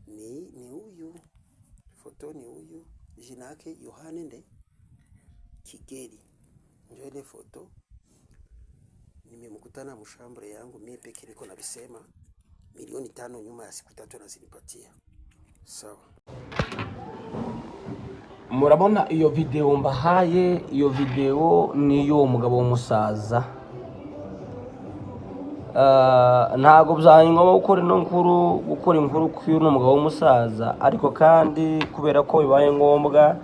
ni huyu, foto ni huyu, jina yake Yohane nde Kigeli. Ndio ile foto nimemkutana mshambure yangu mimi peke niko na bisema milioni 5 nyuma ya siku 3 nazinipatia. Sawa. Murabona iyo video mbahaye, iyo video niyo umugabo w'umusaza. Ntago byanyuma gukora inkuru k'uyu n'umugabo w'umusaza, ariko kandi kubera ko bibaye ngombwa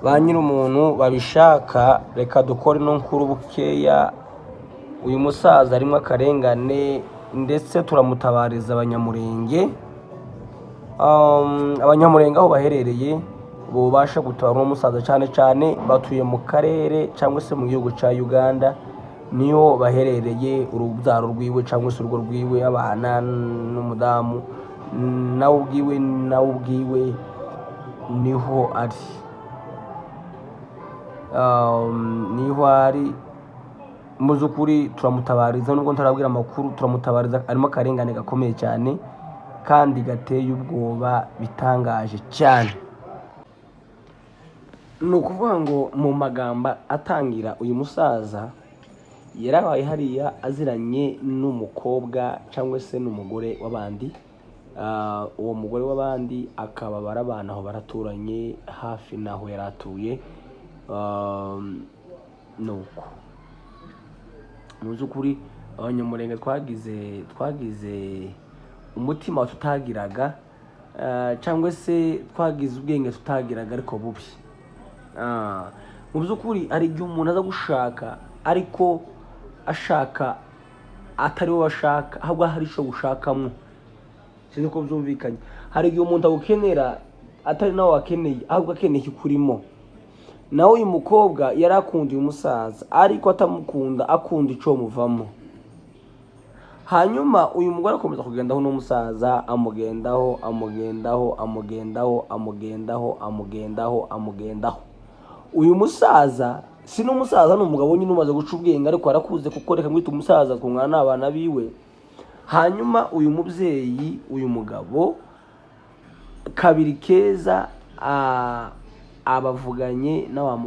ba nyiri umuntu babishaka, reka dukore no nkuru bukeya. Uyu musaza arimo akarengane ndetse turamutabariza abanyamurenge. Abanyamurenge aho baherereye bubasha gutabara umusaza, cyane cyane batuye mu karere cyangwa se mu gihugu cya Uganda, niyo baherereye. Urubyaro rwiwe cyangwa se urugo rwiwe, abana n'umudamu nawe ubwiwe niho ari. Muzukuri turamutabariza, nubwo ntarabwira amakuru, turamutabariza. Arimo akarengane gakomeye cyane kandi gateye ubwoba, bitangaje cyane. Ni ukuvuga ngo mu magamba atangira, uyu musaza yarabaye hariya aziranye n'umukobwa cyangwa se n'umugore w'abandi. Uwo mugore w'abandi akaba barabana aho, baraturanye hafi naho yaratuye. Nuko mu by'ukuri abanyamurenge twagize umutima tutagiraga, cyangwa se twagize ubwenge tutagiraga ariko bubi. Mu by'ukuri hari igihe umuntu aza gushaka ariko ashaka atari we bashaka, ahubwo hari icyo gushakamo. Sinzi ko byumvikanye. Hari igihe umuntu agukenera atari nawe wakeneye, ahubwo akeneye ikurimo. Nawe uyu mukobwa yari akunda uyu musaza, ariko atamukunda, akunda icyo muvamo. Hanyuma uyu mugore akomeza kugendaho n'umusaza, amugendaho. Uyu musaza si n'umusaza, ni umugabo nyine umaze guca ubwenge, ariko arakuze kuko reka mwita umusaza kumwana n'abana biwe. Hanyuma uyu mubyeyi, uyu mugabo kabiri keza abavuganye na wa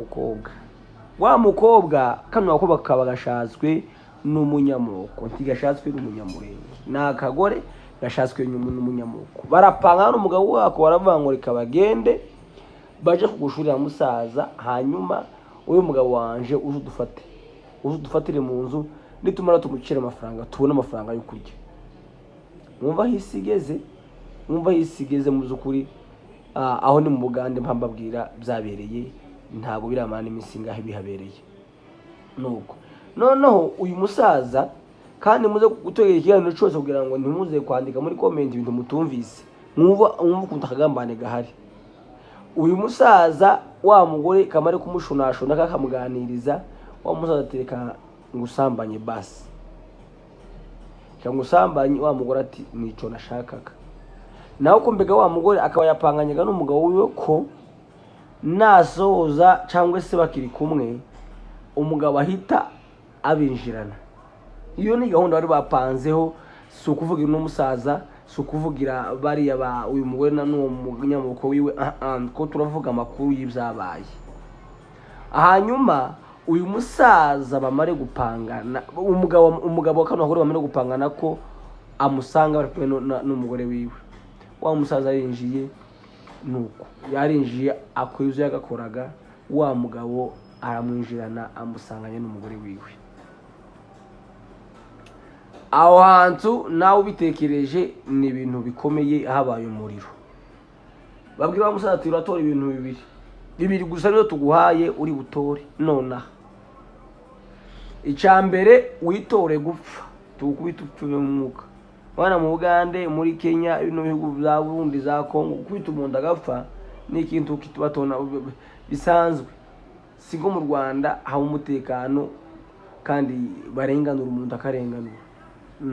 mukobwa kano gakobwa kaba gashatswe n'umunyamoko, ntigashatswe n'umunyamurenge. Ni akagore gashatswe n'umunyamoko. Barapanga n'umugabo wako, baravuga ngo reka bagende baje kugushurira musaza, hanyuma uyu mugabo wanje uje udufatire mu nzu, nitumara tumucira amafaranga, tubone amafaranga yo kurya. Mwumva hisigeze mu by'ukuri. Aho ni mu Bugande, mpambabwira byabereye, ntago biramana iminsi ngahe bihabereye. Nuko noneho uyu musaza, kandi muze gutegera ikiganiro cyose kugira ngo ntimuze kwandika muri comment ibintu mutumvise, mwumva ukuntu akagambane gahari. Uyu musaza wa mugore kamare kumushunashuna kakamuganiriza, wa musaza atereka ngusambanye basi, cyangwa usambanye. Wa mugore ati nico nashakaga. Naho kumbega wa mugore akaba yapanganyaga n'umugabo wiwe ko nasoza cyangwa se bakiri kumwe, umugabo ahita abinjirana. Iyo ni gahunda bari bapanzeho, si ukuvugira n'umusaza, si ukuvugira bariya uyu mugore n'uwo munyamoko wiwe, ko turavuga amakuru y'ibyabaye. Hanyuma uyu musaza bamare gupangana, umugabo wa kano bagore bamare gupangana ko amusanga bari kumwe n'umugore wiwe. Wa musaza yarinjiye, nuko yarinjiye akora ibyo yagakoraga, wa mugabo aramwinjirana, amusanganye n'umugore wiwe. Aho hantu nawe ubitekereje ni ibintu bikomeye, habaye umuriro. Babwira wa musaza ati uratora ibintu bibiri gusa niyo tuguhaye uri butore nonaha. Icyambere witore gupfa, tukubita upfe mu mwuka. Wana mu Bugande, muri Kenya, bino bihugu bya Burundi, za Kongo, kwita umuntu agapfa ni ikintu kitubatona bisanzwe. Sigo mu Rwanda haba umutekano kandi barenganura umuntu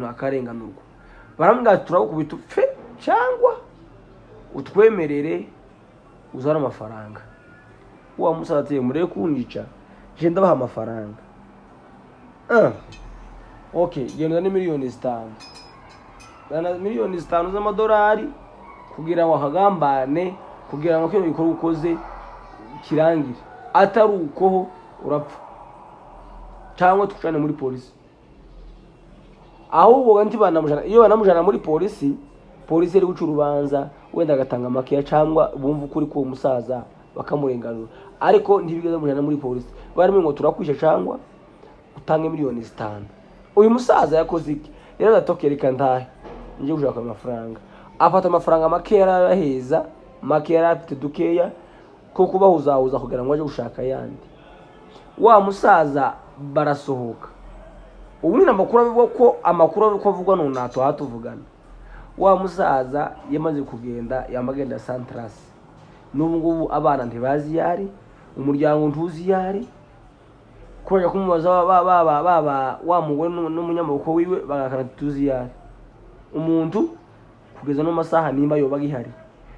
akarenganurwa. Barambwira turagukubita upfe cyangwa utwemerere uzana amafaranga. Wa musaza ati mureke kunyica, je ndabaha amafaranga. Okay, genda ni miliyoni 5. Miliyoni 5 z'amadolari kugira ngo akagambane kugira ngo kino gikorwa ukoze kirangire, atari uko urapfa cyangwa tukucane muri polisi. Ahubwo nti banamujana, iyo banamujana muri polisi iri guca urubanza wenda agatanga makeya cyangwa bumva ukuri ko umusaza bakamurenganura, ariko ntibigeze mujana muri polisi barimo ngo turakwisha cyangwa utange miliyoni 5. Uyu musaza yakoze iki rero? Gatokereka ndahe nje gushaka amafaranga, afata amafaranga makeya araheza, makeya afite dukeya ko kubahuzahuza kugira ngo aje gushaka yandi. Wa musaza barasohoka, ubu ni amakuru avuga ko avugwa n'unato hatuvugana. Wa musaza yamaze kugenda, yamagenda Santras, n'ubu ngubu abana ntibazi yari, umuryango ntuzi yari, kubera kumubaza baba wa mugore n'umunyamaboko wiwe bagakana tuzi yari. Umuntu kugeza no masaha nimba yoba gihari,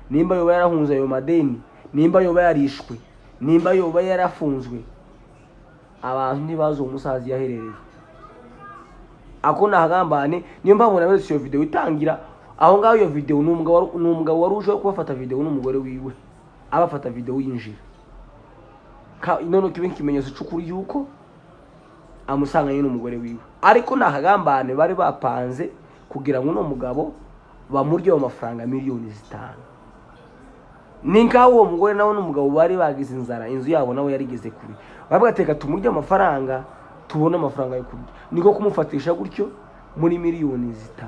nimba yoba yarahunze ayo madeni, nimba yoba yarishwe, nimba yoba yarafunzwe, abantu ntibazo umusazi yaherereye. Ako nahagambane niyo mpamvu naberetse iyo video itangira aho ngaho. Iyo video n'umugabo waruje kubafata video n'umugore wiwe, abafata video yinjira none kibe kimenyetso cy'ukuri yuko amusanganye n'umugore wiwe. Ariko nahagambane bari bapanze kugira ngo no mugabo bamurye amafaranga miliyoni 5. Ninkaho uwo mugore nawe n'umugabo bari bagize inzara, inzu yabo nawe yarigeze kuri, bavugateka tumurye amafaranga tubona amafaranga yo kurya, niko kumufatisha gutyo muri miliyoni 5.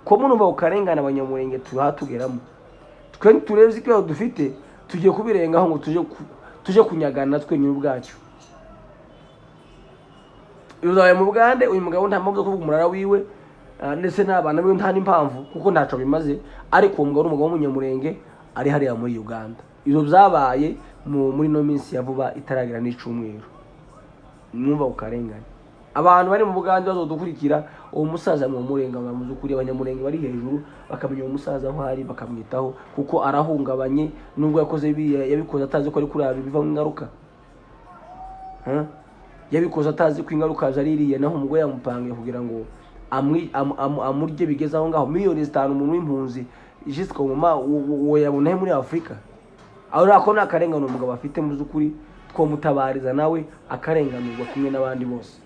Ko munumva ukarengana abanyamurenge tuhatugeramo, twe tureze icyo dufite tugiye kubirengaho ngo tuje kunyagana twe nyine ubwacyo. Uzaye mu Bugande uyu mugabo nta mpamvu zo kuvuga umurara wiwe ndetse n'abana be nta n'impamvu kuko ntaco bimaze, ariko uwo mugabo n'umugabo w'umunyamurenge ari hariya muri Uganda. Izo byabaye muri no minsi ya vuba itaragira n'icumweru. Mwumva ukarengana abantu bari mu Bugande bazodukurikira, uwo musaza mu murenga bamuzukuri, abanyamurenge bari hejuru bakamenya uwo musaza aho ari bakamwitaho, kuko arahungabanye nubwo yakoze yabikoze atazi ko ari kuraba biva mu ngaruka. Yabikoze atazi ko ingaruka zaririye, naho umugore yamupangiye kugira ngo amurye bigeze aho ngaho. Miliyoni 5 umuntu w'impunzi jiswe mama uwo yabona muri Afrika. Aho rako nakarengana umugabo afite mu zukuri two mutabariza nawe akarenganurwa kumwe n'abandi bose.